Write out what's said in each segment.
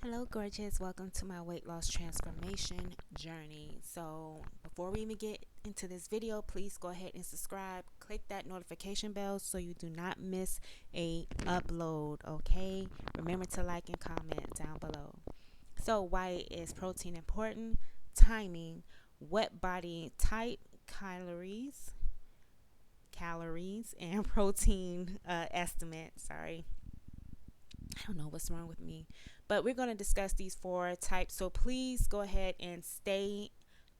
Hello, gorgeous. Welcome to my weight loss transformation journey. So, before we even get into this video, please go ahead and subscribe. Click that notification bell so you do not miss a upload, okay? Remember to like and comment down below. So, why is protein important? Timing, what body type, calories, and protein estimate. Sorry, I don't know what's wrong with me. But we're going to discuss these four types. So please go ahead and stay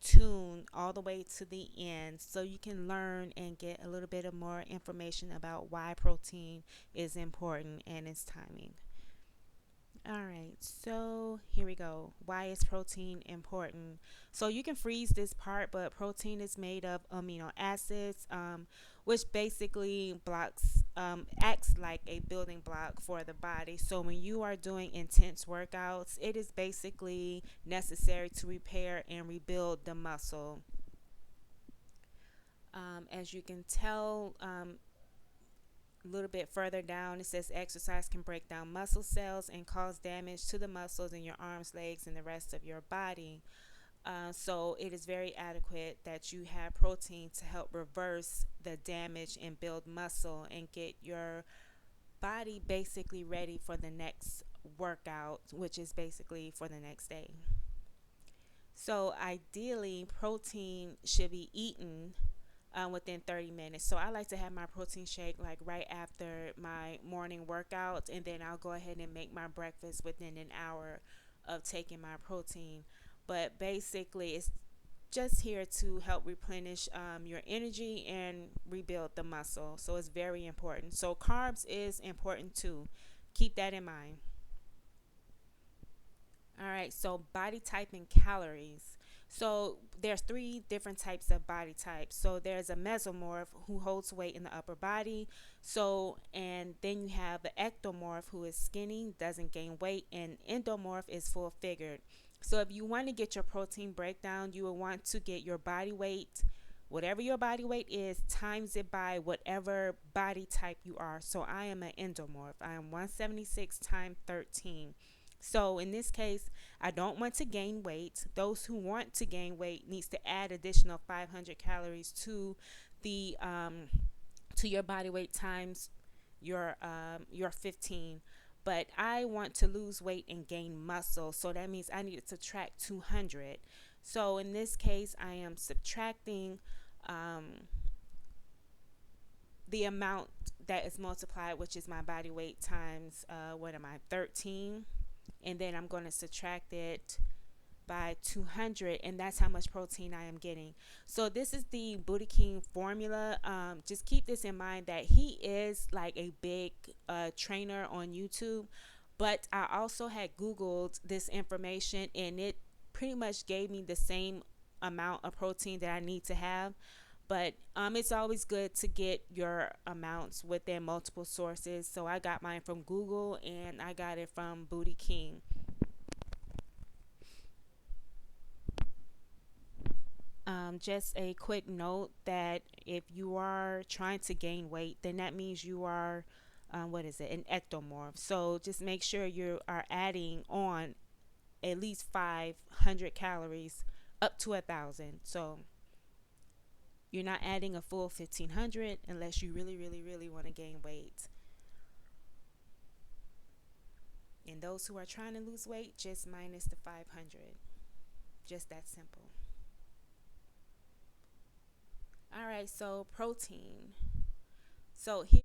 tuned all the way to the end so you can learn and get a little bit of more information about why protein is important and its timing. All right, so here we go. Why is protein important? So you can freeze this part, but protein is made of amino acids, which basically acts like a building block for the body. So when you are doing intense workouts, it is basically necessary to repair and rebuild the muscle. As you can tell, a little bit further down, it says exercise can break down muscle cells and cause damage to the muscles in your arms, legs, and the rest of your body. So it is very adequate that you have protein to help reverse the damage and build muscle and get your body basically ready for the next workout, which is basically for the next day. So ideally, protein should be eaten within 30 minutes. So I like to have my protein shake like right after my morning workout, and then I'll go ahead and make my breakfast within an hour of taking my protein. But basically, it's just here to help replenish your energy and rebuild the muscle. So it's very important. So carbs is important too. Keep that in mind. All right, so body type and calories. So there's three different types of body types. So there's a mesomorph who holds weight in the upper body. So and then you have the ectomorph who is skinny, doesn't gain weight, and endomorph is full figured. So if you want to get your protein breakdown, you will want to get your body weight, whatever your body weight is, times it by whatever body type you are. So I am an endomorph. I am 176 times 13. So in this case, I don't want to gain weight. Those who want to gain weight needs to add additional 500 calories the to your body weight times your 15. But I want to lose weight and gain muscle, so that means I need to subtract 200. So in this case, I am subtracting the amount that is multiplied, which is my body weight times what am I, 13, and then I'm going to subtract it by 200, and that's how much protein I am getting. So this is the Booty King formula. Just keep this in mind that he is like a big trainer on YouTube, but I also had Googled this information, and it pretty much gave me the same amount of protein that I need to have. But it's always good to get your amounts within multiple sources. So I got mine from Google, and I got it from Booty King. Just a quick note that if you are trying to gain weight, then that means you are, what is it, an ectomorph. So just make sure you are adding on at least 500 calories up to 1,000. So you're not adding a full 1,500 unless you really, really, really want to gain weight. And those who are trying to lose weight, just minus the 500. Just that simple. All right, so protein. So here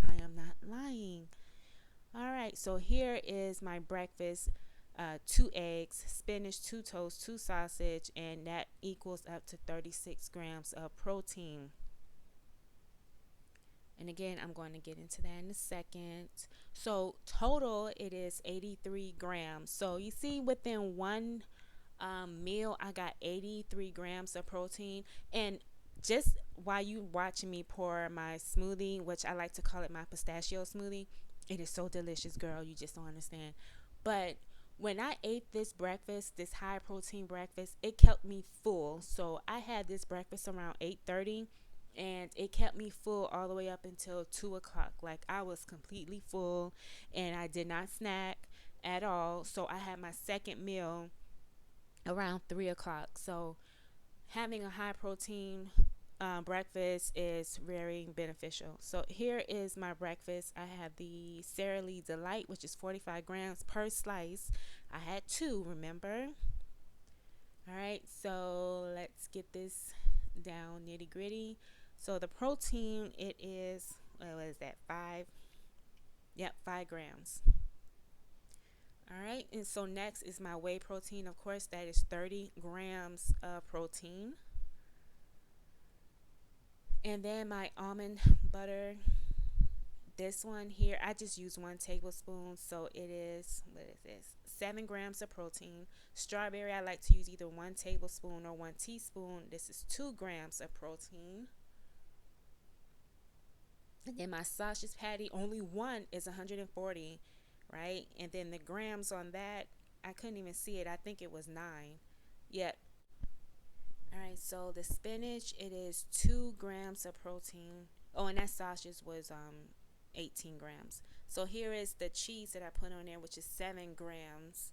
I am not lying. All right, so here is my breakfast: 2 eggs, spinach, 2 toast, 2 sausage, and that equals up to 36 grams of protein. And again, I'm going to get into that in a second. So total, it is 83 grams. So you see, within one meal, I got 83 grams of protein. And just while you watching me pour my smoothie, which I like to call it my pistachio smoothie, it is so delicious, girl. You just don't understand. But when I ate this breakfast, this high protein breakfast, it kept me full. So I had this breakfast around 8:30, and it kept me full all the way up until 2 o'clock. Like, I was completely full, and I did not snack at all. So I had my second meal around 3 o'clock. So having a high protein breakfast is very beneficial. So here is my breakfast. I have the Sara Lee Delight, which is 45 grams per slice. I had two, remember? All right, so let's get this down nitty gritty. So the protein, it is, what is that, 5? Yep, 5 grams. All right, and so next is my whey protein. Of course, that is 30 grams of protein. And then my almond butter. This one here, I just use 1 tablespoon. So it is, what is this? 7 grams of protein. Strawberry, I like to use either 1 tablespoon or 1 teaspoon. This is 2 grams of protein. And then my sausage patty, only one is 140, right? And then the grams on that, I couldn't even see it. I think it was 9. Yep. All right, so the spinach, it is 2 grams of protein. Oh, and that sausage was 18 grams. So here is the cheese that I put on there, which is 7 grams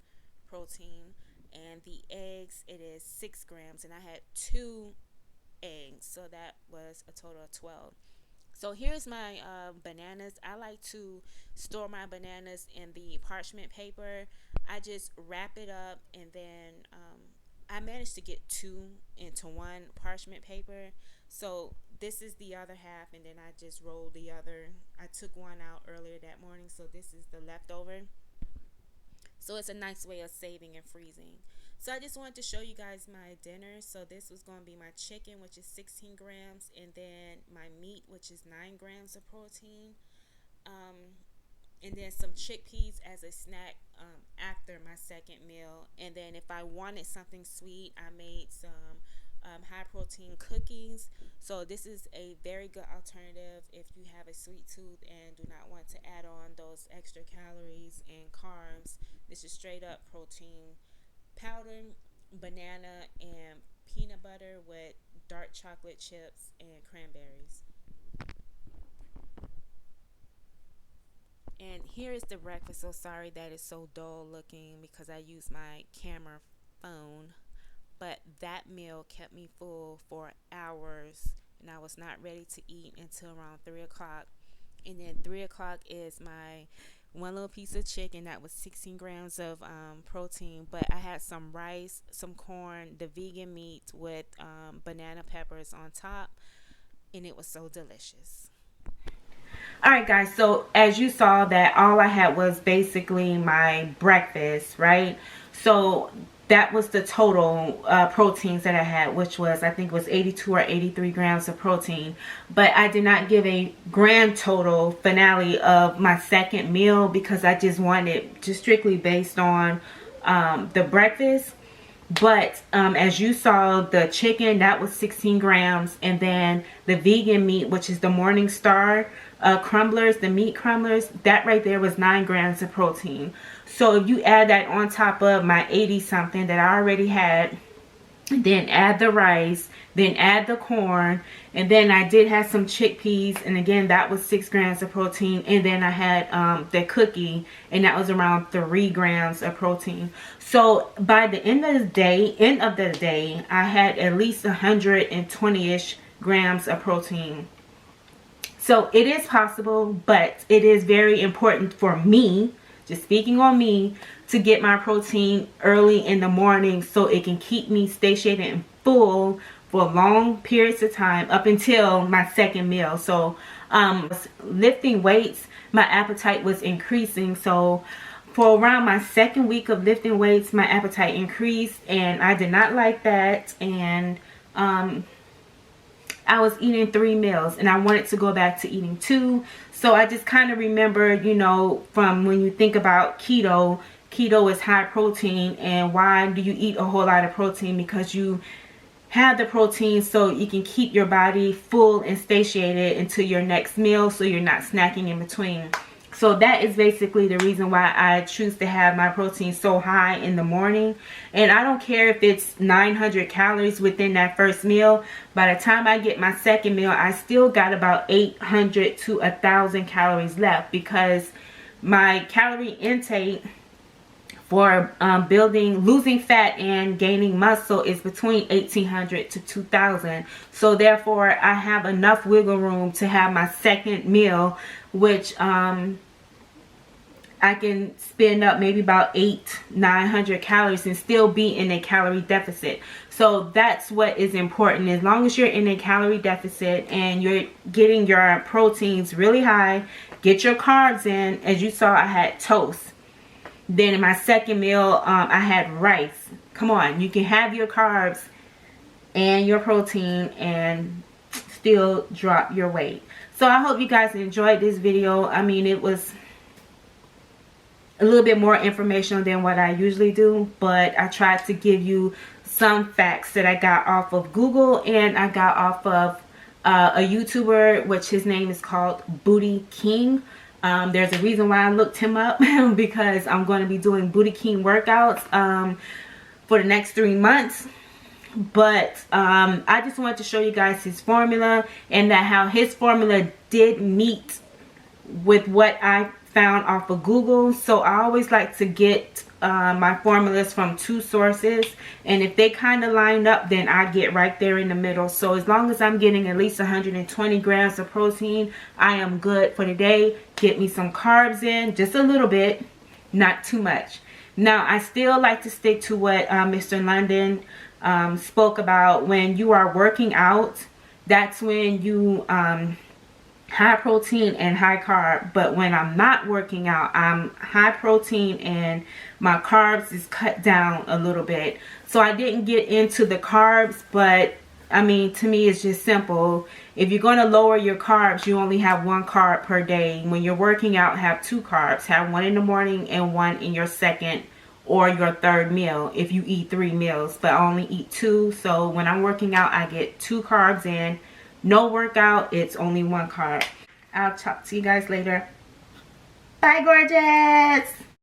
protein. And the eggs, it is 6 grams. And I had 2 eggs, so that was a total of 12. So here's my bananas. I like to store my bananas in the parchment paper. I just wrap it up, and then I managed to get 2 into 1 parchment paper. So this is the other half, and then I just rolled the other. I took one out earlier that morning, so this is the leftover. So it's a nice way of saving and freezing. So I just wanted to show you guys my dinner. So this was going to be my chicken, which is 16 grams, and then my meat, which is 9 grams of protein, and then some chickpeas as a snack after my second meal. And then if I wanted something sweet, I made some high protein cookies. So this is a very good alternative if you have a sweet tooth and do not want to add on those extra calories and carbs. This is straight up protein powder, banana, and peanut butter with dark chocolate chips and cranberries. And here is the breakfast. So sorry that is so dull looking because I use my camera phone. But that meal kept me full for hours, and I was not ready to eat until around 3 o'clock. And then 3 o'clock is my one little piece of chicken that was 16 grams of protein. But I had some rice, some corn, the vegan meat with banana peppers on top, and it was so delicious. All right, guys, so as you saw, that all I had was basically my breakfast, right? So that was the total proteins that I had, which was, I think it was 82 or 83 grams of protein. But I did not give a grand total finale of my second meal because I just wanted just strictly based on the breakfast. But as you saw, the chicken, that was 16 grams. And then the vegan meat, which is the Morning Star crumblers, the meat crumblers, that right there was 9 grams of protein. So if you add that on top of my 80 something that I already had, then add the rice, then add the corn, and then I did have some chickpeas, and again that was 6 grams of protein, and then I had the cookie, and that was around 3 grams of protein. So by the end of the day, I had at least 120-ish grams of protein. So it is possible, but it is very important for me, just speaking on me, to get my protein early in the morning so it can keep me satiated and full for long periods of time up until my second meal. So lifting weights, my appetite was increasing. So for around my second week of lifting weights, my appetite increased, and I did not like that. And I I was eating 3 meals and I wanted to go back to eating 2. So I just kind of remembered, you know, from when you think about keto, keto is high protein. And why do you eat a whole lot of protein? Because you have the protein so you can keep your body full and satiated until your next meal, so you're not snacking in between. So that is basically the reason why I choose to have my protein so high in the morning. And I don't care if it's 900 calories within that first meal. By the time I get my second meal, I still got about 800 to 1,000 calories left, because my calorie intake for losing fat and gaining muscle is between 1,800 to 2,000. So therefore, I have enough wiggle room to have my second meal, which I can spend up maybe about 900 calories and still be in a calorie deficit. So that's what is important. As long as you're in a calorie deficit and you're getting your proteins really high, get your carbs in. As you saw, I had toast. Then in my second meal, I had rice. Come on, you can have your carbs and your protein and still drop your weight. So I hope you guys enjoyed this video. I mean, it was a little bit more informational than what I usually do, but I tried to give you some facts that I got off of Google, and I got off of a YouTuber, which his name is called Booty King. There's a reason why I looked him up because I'm going to be doing Booty King workouts for the next 3 months. But I just wanted to show you guys his formula, and that how his formula did meet with what I found off of Google. So I always like to get my formulas from 2 sources, and if they kind of line up, then I get right there in the middle. So as long as I'm getting at least 120 grams of protein, I am good for the day. Get me some carbs in, just a little bit, not too much. Now I still like to stick to what Mr. London spoke about. When you are working out, that's when you high protein and high carb. But when I'm not working out, I'm high protein and my carbs is cut down a little bit. So I didn't get into the carbs, but I mean, to me it's just simple. If you're going to lower your carbs, you only have 1 carb per day. When you're working out, have 2 carbs. Have 1 in the morning and 1 in your second or your third meal if you eat 3 meals, but I only eat 2. So when I'm working out, I get 2 carbs in. No workout, it's only 1 carb. I'll talk to you guys later. Bye, gorgeous.